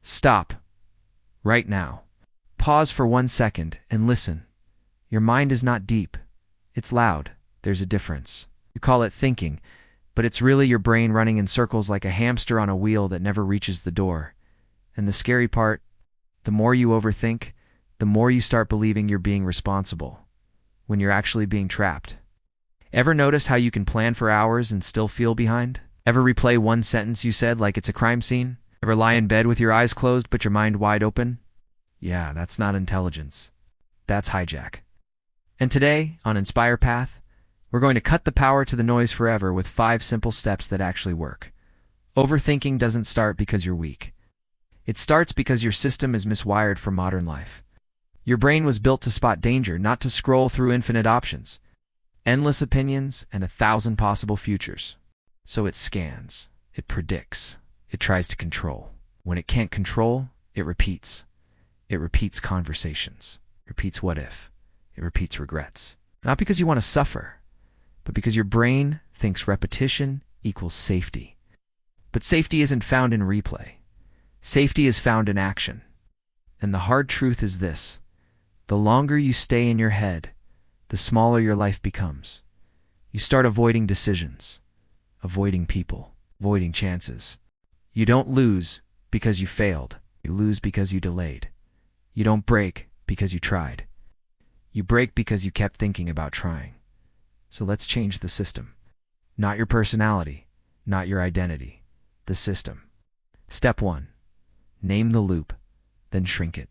Stop. Right now. Pause for 1 second and listen. Your mind is not deep. It's loud. There's a difference. You call it thinking, but it's really your brain running in circles like a hamster on a wheel that never reaches the door. And the scary part, the more you overthink, the more you start believing you're being responsible, when you're actually being trapped. Ever notice how you can plan for hours and still feel behind? Ever replay one sentence you said like it's a crime scene? Ever lie in bed with your eyes closed but your mind wide open? Yeah, that's not intelligence. That's hijack. And today, on Inspire Path, we're going to cut the power to the noise forever with 5 simple steps that actually work. Overthinking doesn't start because you're weak. It starts because your system is miswired for modern life. Your brain was built to spot danger, not to scroll through infinite options, endless opinions, and 1,000 possible futures. So it scans, it predicts, it tries to control. When it can't control, it repeats. It repeats conversations, it repeats what if, it repeats regrets. Not because you want to suffer, but because your brain thinks repetition equals safety. But safety isn't found in replay. Safety is found in action. And the hard truth is this: the longer you stay in your head, the smaller your life becomes. You start avoiding decisions, avoiding people, avoiding chances. You don't lose because you failed. You lose because you delayed. You don't break because you tried. You break because you kept thinking about trying. So let's change the system. Not your personality, not your identity, the system. Step 1. Name the loop, then shrink it.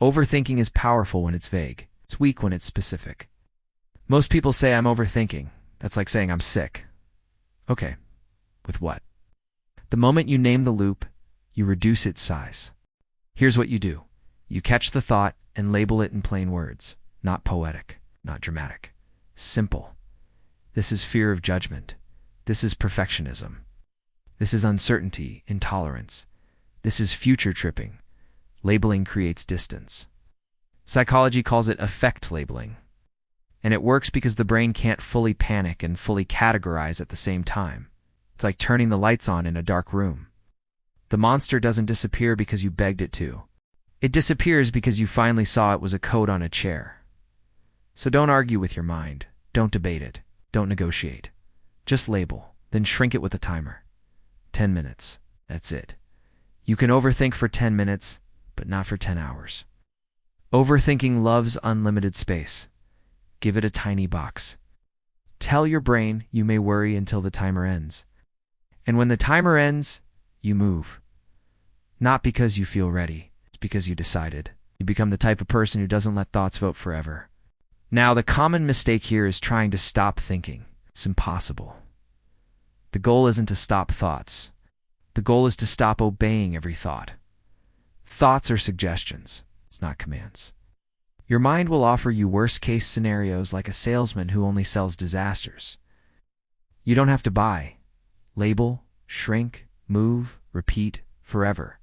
Overthinking is powerful when it's vague. It's weak when it's specific. Most people say, I'm overthinking. That's like saying I'm sick. Okay, with what? The moment you name the loop, you reduce its size. Here's what you do. You catch the thought and label it in plain words. Not poetic, not dramatic. Simple. This is fear of judgment. This is perfectionism. This is uncertainty, intolerance. This is future tripping. Labeling creates distance. Psychology calls it affect labeling. And it works because the brain can't fully panic and fully categorize at the same time. It's like turning the lights on in a dark room. The monster doesn't disappear because you begged it to. It disappears because you finally saw it was a coat on a chair. So don't argue with your mind. Don't debate it. Don't negotiate. Just label, then shrink it with a timer. 10 minutes. That's it. You can overthink for 10 minutes, but not for 10 hours. Overthinking loves unlimited space. Give it a tiny box. Tell your brain you may worry until the timer ends. And when the timer ends, you move. Not because you feel ready. It's because you decided. You become the type of person who doesn't let thoughts vote forever. Now, the common mistake here is trying to stop thinking. It's impossible. The goal isn't to stop thoughts. The goal is to stop obeying every thought. Thoughts are suggestions. It's not commands. Your mind will offer you worst-case scenarios like a salesman who only sells disasters. You don't have to buy. Label, shrink, move, repeat, forever.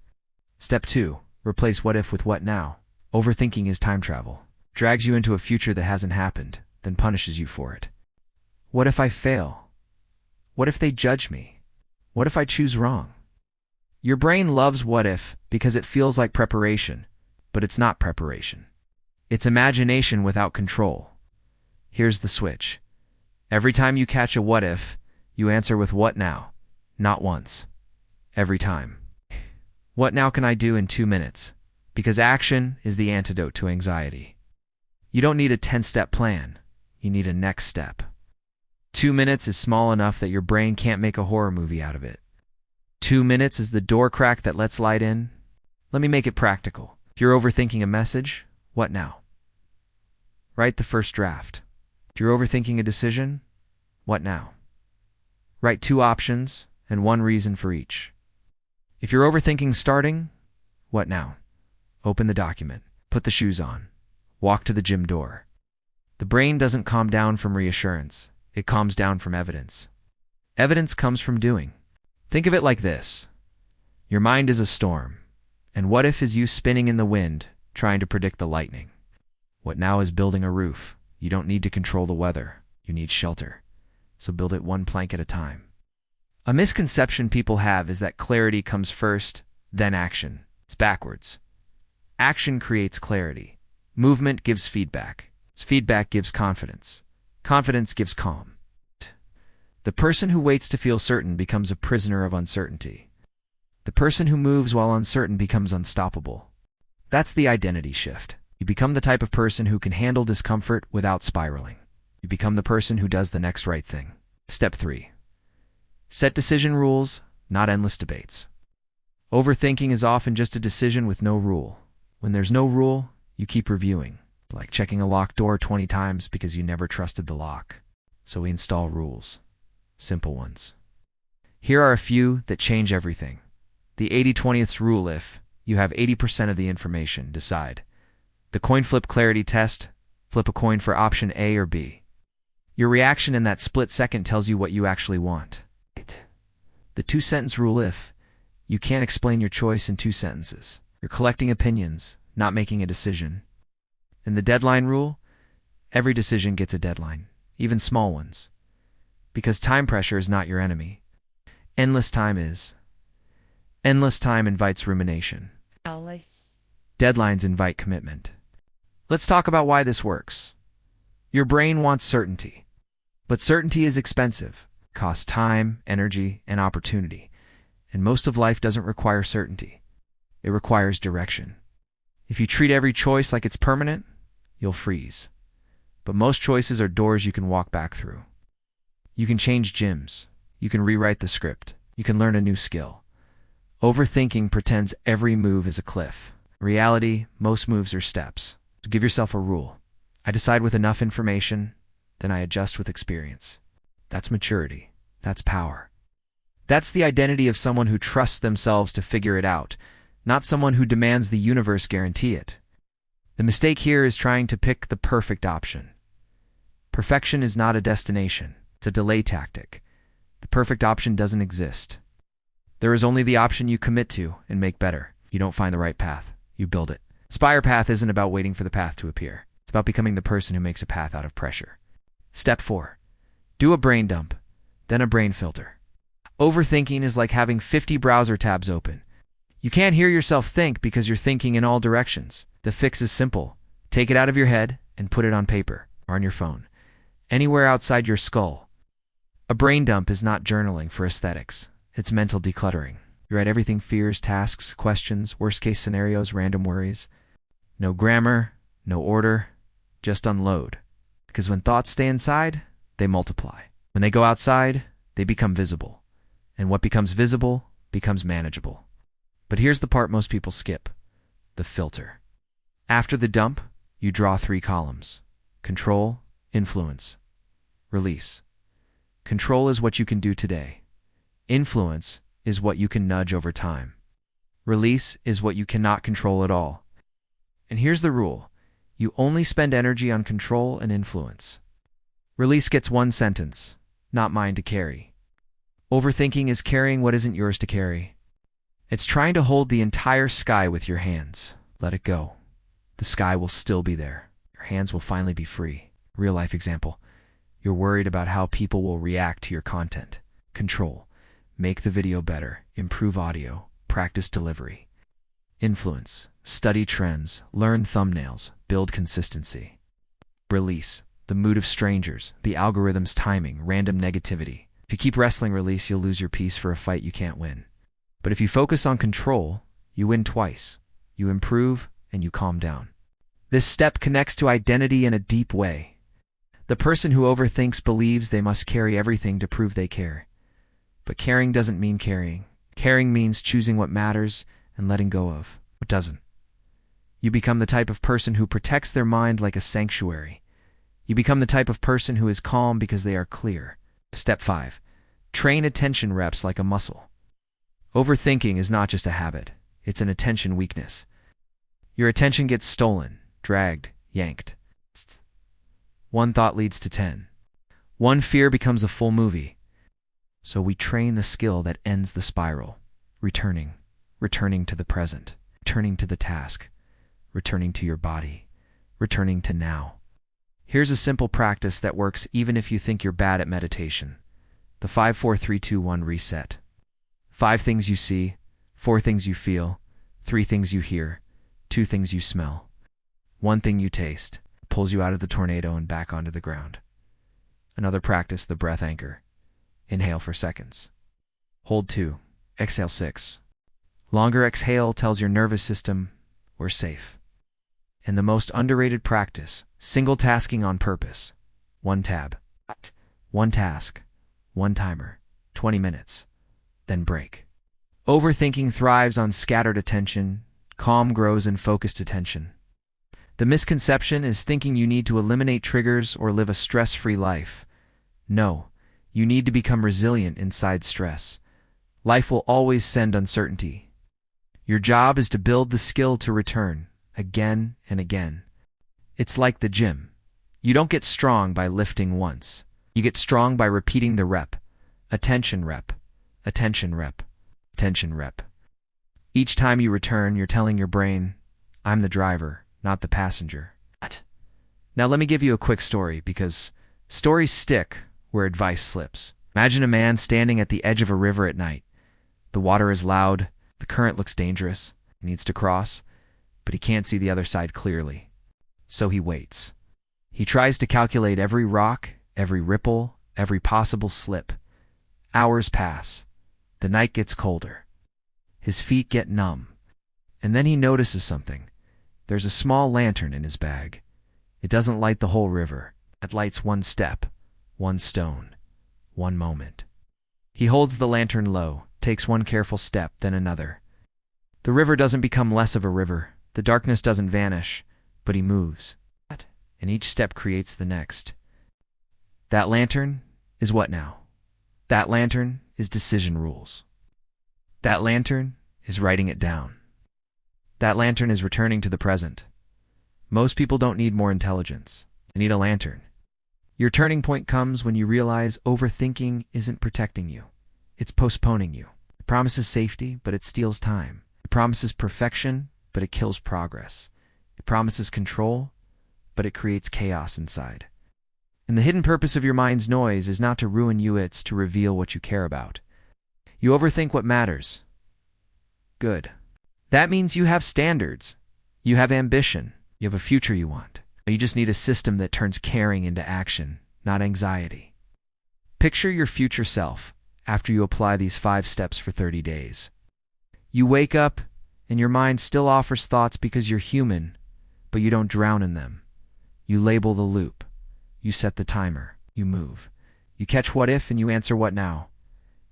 Step 2. Replace what if with what now. Overthinking is time travel. Drags you into a future that hasn't happened, then punishes you for it. What if I fail? What if they judge me? What if I choose wrong? Your brain loves what if because it feels like preparation, but it's not preparation. It's imagination without control. Here's the switch. Every time you catch a what if, you answer with what now, not once. Every time. What now can I do in 2 minutes? Because action is the antidote to anxiety. You don't need a 10-step plan. You need a next step. 2 minutes is small enough that your brain can't make a horror movie out of it. 2 minutes is the door crack that lets light in. Let me make it practical. If you're overthinking a message, what now? Write the first draft. If you're overthinking a decision, what now? Write 2 options and 1 reason for each. If you're overthinking starting, what now? Open the document. Put the shoes on. Walk to the gym door. The brain doesn't calm down from reassurance. It calms down from evidence. Evidence comes from doing. Think of it like this. Your mind is a storm, and what if is you spinning in the wind, trying to predict the lightning. What now is building a roof. You don't need to control the weather. You need shelter. So build it 1 plank at a time. A misconception people have is that clarity comes first, then action. It's backwards. Action creates clarity. Movement gives feedback. Feedback gives confidence. Confidence gives calm. The person who waits to feel certain becomes a prisoner of uncertainty. The person who moves while uncertain becomes unstoppable. That's the identity shift. You become the type of person who can handle discomfort without spiraling. You become the person who does the next right thing. Step 3. Set decision rules, not endless debates. Overthinking is often just a decision with no rule. When there's no rule, you keep reviewing, like checking a locked door 20 times because you never trusted the lock. So we install rules. Simple ones. Here are a few that change everything. The 80/20 rule: if you have 80% of the information, decide. The coin flip clarity test: flip a coin for option A or B. Your reaction in that split second tells you what you actually want. The 2-sentence rule: if you can't explain your choice in 2 sentences, you're collecting opinions, not making a decision. And the deadline rule: every decision gets a deadline, even small ones. Because time pressure is not your enemy. Endless time is. Endless time invites rumination. Deadlines invite commitment. Let's talk about why this works. Your brain wants certainty. But certainty is expensive. It costs time, energy, and opportunity. And most of life doesn't require certainty. It requires direction. If you treat every choice like it's permanent, you'll freeze. But most choices are doors you can walk back through. You can change gyms. You can rewrite the script. You can learn a new skill. Overthinking pretends every move is a cliff. In reality, most moves are steps. So give yourself a rule. I decide with enough information, then I adjust with experience. That's maturity. That's power. That's the identity of someone who trusts themselves to figure it out, not someone who demands the universe guarantee it. The mistake here is trying to pick the perfect option. Perfection is not a destination. It's a delay tactic. The perfect option doesn't exist. There is only the option you commit to and make better. You don't find the right path. You build it. Inspire path isn't about waiting for the path to appear. It's about becoming the person who makes a path out of pressure. Step 4. Do a brain dump, then a brain filter. Overthinking is like having 50 browser tabs open. You can't hear yourself think because you're thinking in all directions. The fix is simple. Take it out of your head and put it on paper or on your phone. Anywhere outside your skull. A brain dump is not journaling for aesthetics. It's mental decluttering. You write everything: fears, tasks, questions, worst-case scenarios, random worries. No grammar, no order, just unload. Because when thoughts stay inside, they multiply. When they go outside, they become visible. And what becomes visible becomes manageable. But here's the part most people skip: the filter. After the dump, you draw 3 columns: control, influence, release. Control is what you can do today. Influence is what you can nudge over time. Release is what you cannot control at all. And here's the rule: you only spend energy on control and influence. Release gets 1 sentence, not mine to carry. Overthinking is carrying what isn't yours to carry. It's trying to hold the entire sky with your hands. Let it go. The sky will still be there. Your hands will finally be free. Real life example. You're worried about how people will react to your content. Control. Make the video better. Improve audio. Practice delivery. Influence. Study trends. Learn thumbnails. Build consistency. Release. The mood of strangers. The algorithm's timing. Random negativity. If you keep wrestling release, you'll lose your peace for a fight you can't win. But if you focus on control, you win twice. You improve and you calm down. This step connects to identity in a deep way. The person who overthinks believes they must carry everything to prove they care. But caring doesn't mean carrying. Caring means choosing what matters and letting go of what doesn't. You become the type of person who protects their mind like a sanctuary. You become the type of person who is calm because they are clear. Step 5. Train attention reps like a muscle. Overthinking is not just a habit. It's an attention weakness. Your attention gets stolen, dragged, yanked. 1 thought leads to 10. 1 fear becomes a full movie. So we train the skill that ends the spiral. Returning to the present, returning to the task, returning to your body, returning to now. Here's a simple practice that works even if you think you're bad at meditation. The 5-4-3-2-1 reset. 5 things you see, 4 things you feel, 3 things you hear, 2 things you smell, 1 thing you taste, pulls you out of the tornado and back onto the ground. Another practice, the breath anchor. Inhale for seconds. Hold 2. Exhale 6. Longer exhale tells your nervous system, we're safe. And the most underrated practice, single tasking on purpose. 1 tab, 1 task, 1 timer, 20 minutes, then break. Overthinking thrives on scattered attention. Calm grows in focused attention. The misconception is thinking you need to eliminate triggers or live a stress-free life. No, you need to become resilient inside stress. Life will always send uncertainty. Your job is to build the skill to return, again and again. It's like the gym. You don't get strong by lifting once. You get strong by repeating the rep. Attention rep. Attention rep. Attention rep. Each time you return, you're telling your brain, I'm the driver, not the passenger. Now let me give you a quick story, because stories stick where advice slips. Imagine a man standing at the edge of a river at night. The water is loud, the current looks dangerous, he needs to cross, but he can't see the other side clearly. So he waits. He tries to calculate every rock, every ripple, every possible slip. Hours pass. The night gets colder. His feet get numb. And then he notices something. There's a small lantern in his bag. It doesn't light the whole river. It lights 1 step, 1 stone, 1 moment. He holds the lantern low, takes 1 careful step, then another. The river doesn't become less of a river. The darkness doesn't vanish, but he moves. And each step creates the next. That lantern is what now? That lantern is decision rules. That lantern is writing it down. That lantern is returning to the present. Most people don't need more intelligence. They need a lantern. Your turning point comes when you realize overthinking isn't protecting you. It's postponing you. It promises safety, but it steals time. It promises perfection, but it kills progress. It promises control, but it creates chaos inside. And the hidden purpose of your mind's noise is not to ruin you, it's to reveal what you care about. You overthink what matters. Good. That means you have standards. You have ambition. You have a future you want. You just need a system that turns caring into action, not anxiety. Picture your future self after you apply these 5 steps for 30 days. You wake up, and your mind still offers thoughts because you're human, but you don't drown in them. You label the loop. You set the timer. You move. You catch what if and you answer what now.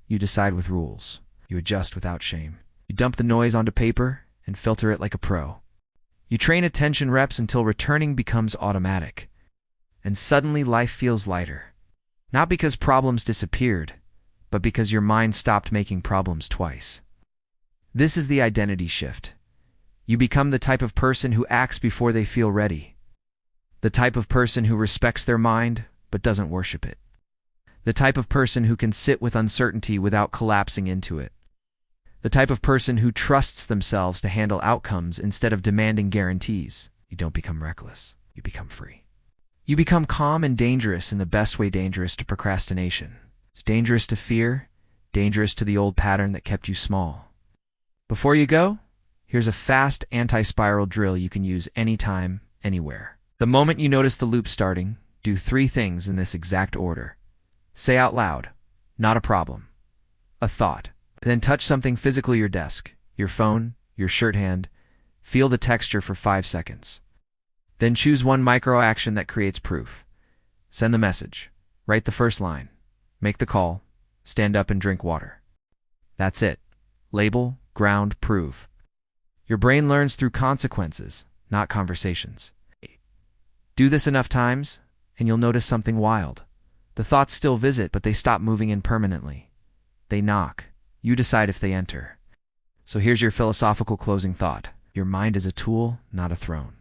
You decide with rules. You adjust without shame. You dump the noise onto paper and filter it like a pro. You train attention reps until returning becomes automatic. And suddenly life feels lighter. Not because problems disappeared, but because your mind stopped making problems twice. This is the identity shift. You become the type of person who acts before they feel ready. The type of person who respects their mind but doesn't worship it. The type of person who can sit with uncertainty without collapsing into it. The type of person who trusts themselves to handle outcomes instead of demanding guarantees. You don't become reckless. You become free. You become calm and dangerous in the best way dangerous to procrastination. It's dangerous to fear, dangerous to the old pattern that kept you small. Before you go, here's a fast anti-spiral drill you can use anytime, anywhere. The moment you notice the loop starting, do 3 things in this exact order. Say out loud, not a problem, a thought. Then touch something physically, your desk, your phone, your shirt hand. Feel the texture for 5 seconds. Then choose 1 micro action that creates proof. Send the message. Write the first line. Make the call. Stand up and drink water. That's it. Label, ground, prove. Your brain learns through consequences, not conversations. Do this enough times, and you'll notice something wild. The thoughts still visit, but they stop moving in permanently. They knock. You decide if they enter. So here's your philosophical closing thought. Your mind is a tool, not a throne.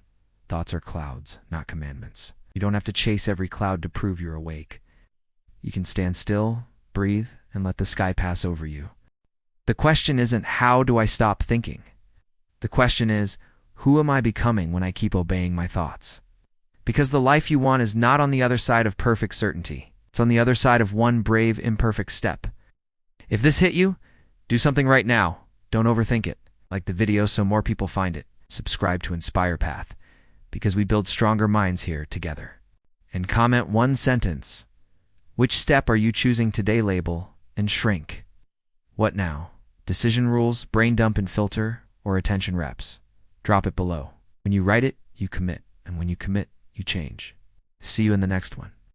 Thoughts are clouds, not commandments. You don't have to chase every cloud to prove you're awake. You can stand still, breathe, and let the sky pass over you. The question isn't, how do I stop thinking? The question is, who am I becoming when I keep obeying my thoughts? Because the life you want is not on the other side of perfect certainty. It's on the other side of 1 brave, imperfect step. If this hit you, do something right now. Don't overthink it. like the video so more people find it. Subscribe to Inspire Path, because we build stronger minds here together. And comment one sentence. Which step are you choosing today? Label and shrink. What now? Decision rules, brain dump and filter, or attention reps? Drop it below. When you write it, you commit. And when you commit, you change. See you in the next one.